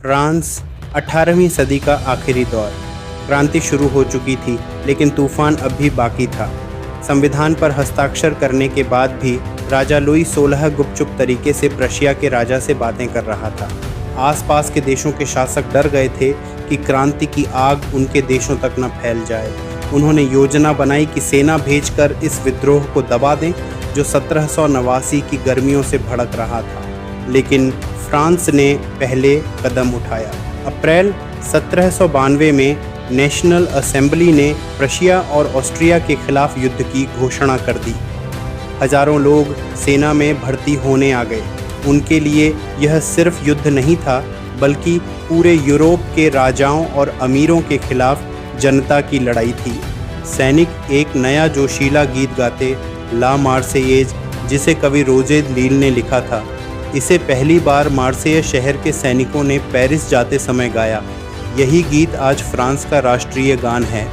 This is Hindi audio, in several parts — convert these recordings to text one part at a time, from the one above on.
फ्रांस, 18वीं सदी का आखिरी दौर। क्रांति शुरू हो चुकी थी, लेकिन तूफान अब भी बाकी था। संविधान पर हस्ताक्षर करने के बाद भी राजा लुई 16 गुपचुप तरीके से प्रशिया के राजा से बातें कर रहा था। आसपास के देशों के शासक डर गए थे कि क्रांति की आग उनके देशों तक न फैल जाए। उन्होंने योजना बनाई कि सेना भेजकर इस विद्रोह को दबा दें, जो 1789 की गर्मियों से भड़क रहा था। लेकिन फ्रांस ने पहले कदम उठाया। अप्रैल 1792 में नेशनल असेंबली ने प्रशिया और ऑस्ट्रिया के खिलाफ युद्ध की घोषणा कर दी। हजारों लोग सेना में भर्ती होने आ गए। उनके लिए यह सिर्फ युद्ध नहीं था, बल्कि पूरे यूरोप के राजाओं और अमीरों के खिलाफ जनता की लड़ाई थी। सैनिक एक नया जोशीला गीत गाते, ला मार्सेयेज, जिसे कवि रोजे लील ने लिखा था। इसे पहली बार मार्सेय शहर के सैनिकों ने पेरिस जाते समय गाया। यही गीत आज फ्रांस का राष्ट्रीय गान है।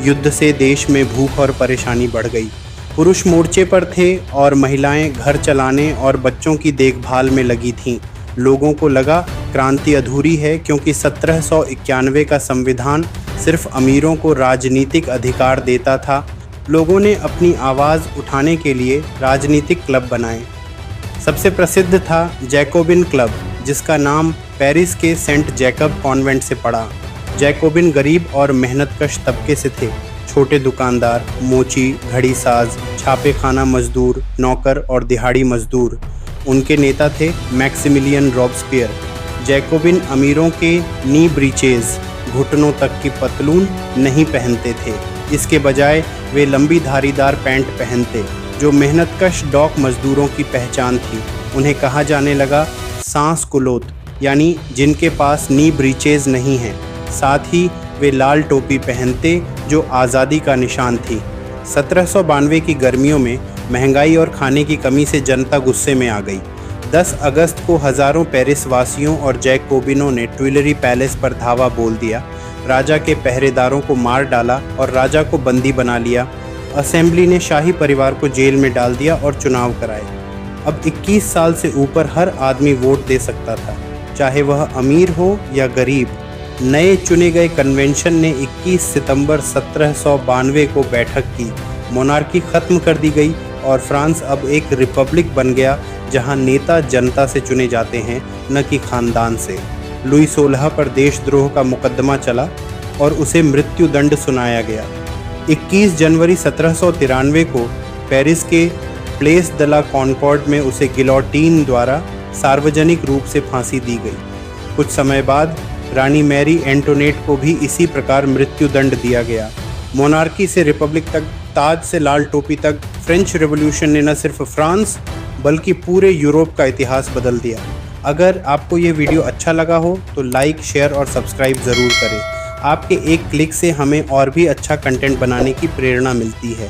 युद्ध से देश में भूख और परेशानी बढ़ गई। पुरुष मोर्चे पर थे और महिलाएं घर चलाने और बच्चों की देखभाल में लगी थीं। लोगों को लगा क्रांति अधूरी है, क्योंकि 1791 का संविधान सिर्फ अमीरों को राजनीतिक अधिकार देता था। लोगों ने अपनी आवाज़ उठाने के लिए राजनीतिक क्लब बनाए। सबसे प्रसिद्ध था जैकोबिन क्लब, जिसका नाम पेरिस के सेंट जैकब कॉन्वेंट से पड़ा। जैकोबिन गरीब और मेहनतकश तबके से थे। छोटे दुकानदार, मोची, घड़ी साज, छापे खाना मजदूर, नौकर और दिहाड़ी मजदूर। उनके नेता थे मैक्सिमिलियन रॉबस्पियर। जैकोबिन अमीरों के नी ब्रीचेज, घुटनों तक की पतलून नहीं पहनते थे। इसके बजाय वे लंबी धारीदार पैंट पहनते, जो मेहनतकश डॉक मजदूरों की पहचान थी। उन्हें कहा जाने लगा सांस कुलोत, यानी जिनके पास नी ब्रीचेज नहीं है। साथ ही वे लाल टोपी पहनते, जो आज़ादी का निशान थी। 1792 की गर्मियों में महंगाई और खाने की कमी से जनता गुस्से में आ गई। 10 अगस्त को हज़ारों पेरिस वासियों और जैकोबिनों ने ट्यूइलरी पैलेस पर धावा बोल दिया। राजा के पहरेदारों को मार डाला और राजा को बंदी बना लिया। असेंबली ने शाही परिवार को जेल में डाल दिया और चुनाव कराए। अब 21 साल से ऊपर हर आदमी वोट दे सकता था, चाहे वह अमीर हो या गरीब। नए चुने गए कन्वेंशन ने 21 सितंबर 1792 को बैठक की। मोनार्की खत्म कर दी गई और फ्रांस अब एक रिपब्लिक बन गया, जहां नेता जनता से चुने जाते हैं, न कि खानदान से। लुई 16 पर देशद्रोह का मुकदमा चला और उसे मृत्यु दंड सुनाया गया। 21 जनवरी 1793 को पेरिस के प्लेस द ला कॉनकॉर्ड में उसे गिलोटीन द्वारा सार्वजनिक रूप से फांसी दी गई। कुछ समय बाद रानी मैरी एंटोनेट को भी इसी प्रकार मृत्यु दंड दिया गया। मोनार्की से रिपब्लिक तक, ताज से लाल टोपी तक, फ्रेंच रेवोल्यूशन ने न सिर्फ फ्रांस बल्कि पूरे यूरोप का इतिहास बदल दिया। अगर आपको ये वीडियो अच्छा लगा हो तो लाइक, शेयर और सब्सक्राइब ज़रूर करें। आपके एक क्लिक से हमें और भी अच्छा कंटेंट बनाने की प्रेरणा मिलती है।